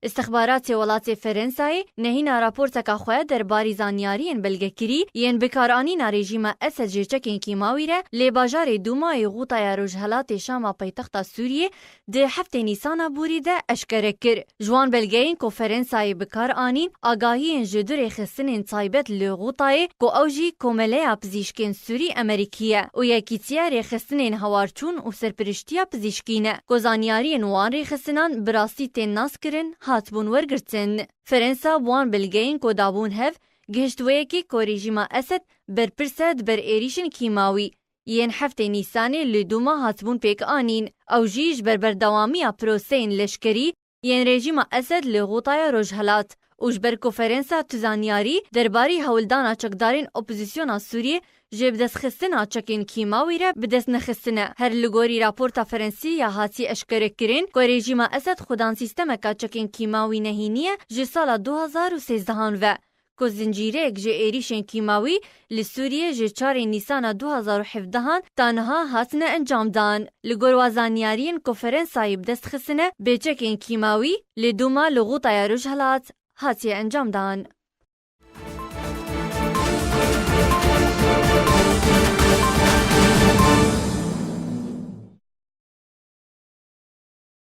استخبارات ولات فرنسای نهینا راپورتکا خواه درباری زانیارین بلگکری ین بکارانینا رژیم اسد جچکین کیماوی را لی باجار دومای غوطای رجهلات شام پایتخت سوریه ده هفت نیسان بوری ده اشکره کر. جوان بلگین کو فرنسای بکارانین آگاهی جدور خستن تایبت لی غوطای کو اوجی کومله پزیشکین سوری امریکیه و یکیتیا رخستن هوارچون و سرپرشتیا پزیشکینه. کو زانیارین وان رخستنان براستی تن ناس کرن هات بون ورگرتن. فرنسا وان بلگین کو دابون هف گهشتوه کی کو رژیم اسد برپرسد بر ایریشن کیماوی ین هفته نیسانه لدوما هاتبون پیک آنین او جیج بردوامی پروسین لشکری ین رژیم اسد لغوطای رجهلات اوش بر کنفرانسا تزانیاری درباری هولدانا چکدارین اپوزیسیونا سوریه جب دست خستنا چکین کیماوی را بدست نخستنه. هر لگوری راپورتا فرنسی یا هاتی اشکره کرین که رژیم اسد خودان سیستم که چکین کیماوی نهینیه جه سال 2013 و که زنجیره جه ایریشن کیماوی لسوریه جه 4 نیسان 2017 تانها هاتنه انجام دان. لگور وزانیارین کنفرانسای بدست خستنه به چکین کیماوی لدوما لغوطای رجهلات هاتی انجام دان.